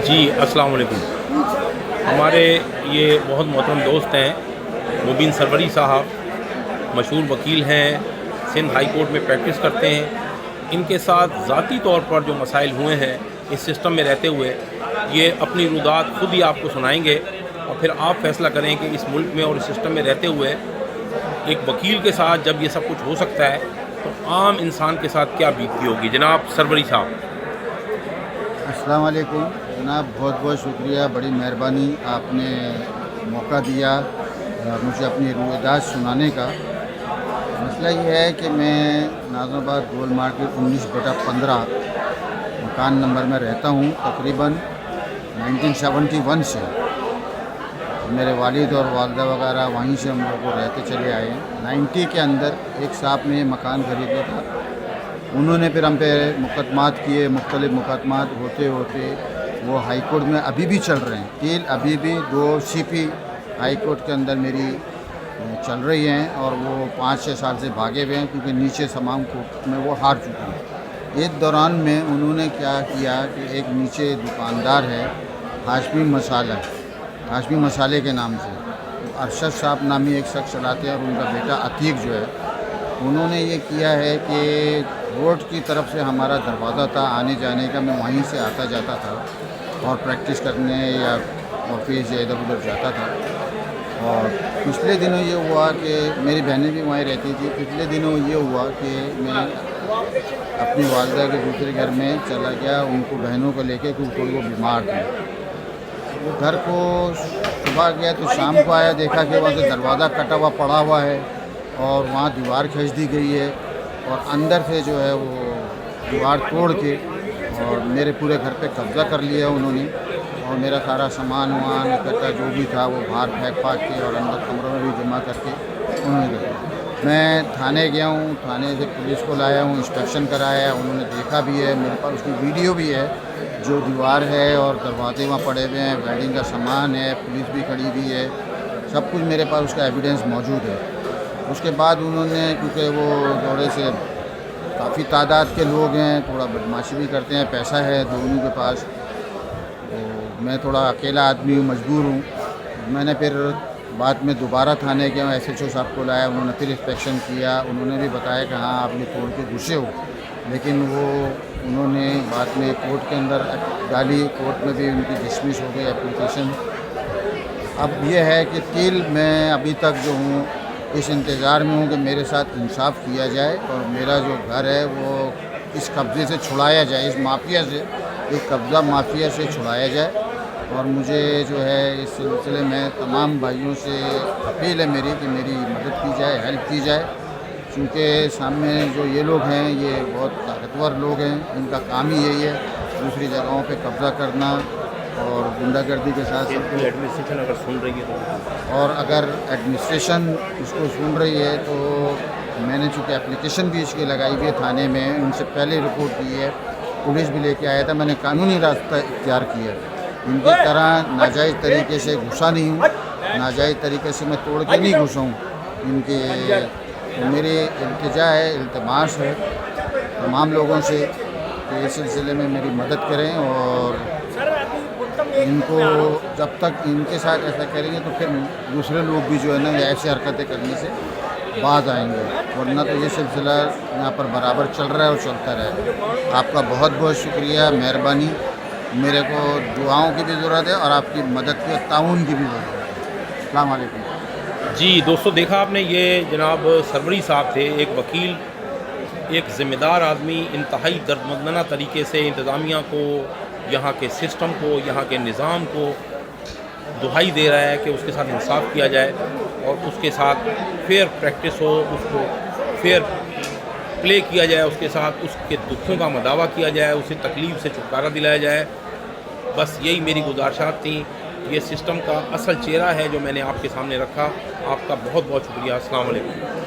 जी, अस्सलाम वालेकुम। हमारे ये बहुत मोहतरम दोस्त हैं मुबीन सरवरी साहब, मशहूर वकील हैं, सिंध हाई कोर्ट में प्रैक्टिस करते हैं। इनके साथ ज़ाती तौर पर जो मसाइल हुए हैं इस सिस्टम में रहते हुए, ये अपनी रुदात खुद ही आपको सुनाएंगे और फिर आप फैसला करें कि इस मुल्क में और इस सिस्टम में रहते हुए एक वकील के साथ जब ये सब कुछ हो सकता है तो आम इंसान के साथ क्या बीतती होगी। जनाब सरवरी साहब। अस्सलाम वालेकुम जनाब, बहुत बहुत शुक्रिया, बड़ी मेहरबानी आपने मौका दिया मुझे अपनी रुएदाद सुनाने का। मसला ये है कि मैं नाज़िमाबाद गोल मार्केट 19/15 मकान नंबर में रहता हूँ तकरीबन 1971 से। मेरे वालिद और वालदा वगैरह वहीं से हम लोग रहते चले आए हैं। 90 के अंदर एक साहब ने मकान ख़रीदा था, उन्होंने फिर हम पे मुकदमात किए, मुख्तलिफ़ मुकदमात होते होते वो हाई कोर्ट में अभी भी चल रहे हैं। कील अभी भी 2 CP हाई कोर्ट के अंदर मेरी चल रही हैं और वो 5-6 साल से भागे हुए हैं क्योंकि नीचे तमाम कोर्ट में वो हार चुके हैं। एक दौरान में उन्होंने क्या किया कि एक नीचे दुकानदार है हाशमी मसाले के नाम से, अरशद साहब नामी एक शख्स चलाते हैं और उनका बेटा अतीक जो है, उन्होंने ये किया है कि रोड की तरफ से हमारा दरवाज़ा था आने जाने का, मैं वहीं से आता जाता था और प्रैक्टिस करने या ऑफिस या इधर उधर जाता था। और पिछले दिनों ये हुआ कि मेरी बहनें भी वहीं रहती थी। पिछले दिनों ये हुआ कि मैं अपनी वालदा के दूसरे घर में चला गया उनको बहनों को लेके, क्योंकि वो बीमार थे। वो घर को सुबह गया तो शाम को आया, देखा कि वहाँ से दरवाज़ा कटा हुआ पड़ा हुआ है और वहाँ दीवार खींच दी गई है और अंदर से जो है वो दीवार तोड़ के और मेरे पूरे घर पे कब्ज़ा कर लिया उन्होंने और मेरा सारा सामान वामान इकट्ठा जो भी था वो बाहर फेंक फाक के और अंदर कमरों में भी जमा करके उन्होंने कर दिया। मैं थाने गया हूँ, थाने से पुलिस को लाया हूँ, इंस्पेक्शन कराया, उन्होंने देखा भी है, मेरे पास उसकी वीडियो भी है। जो दीवार है और दरवाजे वहाँ पड़े हुए हैं, वेल्डिंग का सामान है, पुलिस भी खड़ी हुई है, सब कुछ मेरे पास उसका एविडेंस मौजूद है। उसके बाद उन्होंने, क्योंकि वो थोड़े से काफ़ी तादाद के लोग हैं, थोड़ा बदमाशी भी करते हैं, पैसा है दोनों के पास, तो मैं थोड़ा अकेला आदमी हूँ, मजबूर हूँ। मैंने फिर बाद में दोबारा थाने गया, SHO साहब को लाया, उन्होंने फिर इंस्पेक्शन किया, उन्होंने भी बताया कि हाँ आपने तोड़ के घुसे हो, लेकिन वो उन्होंने बाद में कोर्ट के अंदर डाली, कोर्ट में भी उनकी डिसमिस हो गई एप्लीकेशन। अब ये है कि कील मैं अभी तक जो हूँ इस इंतज़ार में हूँ कि मेरे साथ इंसाफ किया जाए और मेरा जो घर है वो इस कब्ज़े से छुड़ाया जाए, इस माफिया से, एक कब्ज़ा माफिया से छुड़ाया जाए। और मुझे जो है इस सिलसिले में तमाम भाइयों से अपील है मेरी कि मेरी मदद की जाए, हेल्प की जाए, क्योंकि सामने जो ये लोग हैं ये बहुत ताकतवर लोग हैं, इनका काम ही यही है दूसरी जगहों पे कब्ज़ा करना और गुंडागर्दी के साथ सब। एडमिनिस्ट्रेशन अगर सुन रही है तो, और अगर एडमिनिस्ट्रेशन इसको सुन रही है तो मैंने चूँकि एप्लीकेशन भी इसकी लगाई हुई है थाने में, उनसे पहले रिपोर्ट की है, पुलिस भी लेके आया था, मैंने कानूनी रास्ता इख्तियार किया। इनकी तरह नाजायज़ तरीके से घुसा नहीं हूँ, नाजायज़ तरीके से मैं तोड़ के नहीं घुसा हूँ। इनके मेरी इल्तिजा है, इल्तमास है तमाम लोगों से कि इस सिलसिले में मेरी मदद करें और इनको जब तक इनके साथ ऐसा करेंगे तो फिर दूसरे लोग भी जो है ना ऐसी हरकतें करने से बाज आएंगे, वरना तो ये सिलसिला यहाँ पर बराबर चल रहा है और चलता रहेगा। आपका बहुत बहुत शुक्रिया, मेहरबानी। मेरे को दुआओं की भी ज़रूरत है और आपकी मदद की और ताउन की भी ज़रूरत है। अस्सलाम वालेकुम। जी दोस्तों, देखा आपने, ये जनाब सरवरी साहब थे, एक वकील, एक ज़िम्मेदार आदमी, इंतहाई दर्दमंदाना तरीके से इंतज़ामिया को, यहाँ के सिस्टम को, यहाँ के निज़ाम को दुहाई दे रहा है कि उसके साथ इंसाफ किया जाए और उसके साथ फेयर प्रैक्टिस हो, उसको फेयर प्ले किया जाए, उसके साथ उसके दुखों का मदावा किया जाए, उसे तकलीफ़ से छुटकारा दिलाया जाए। बस यही मेरी गुजारिशात थी। ये सिस्टम का असल चेहरा है जो मैंने आपके सामने रखा। आपका बहुत बहुत शुक्रिया। अस्सलाम वालेकुम।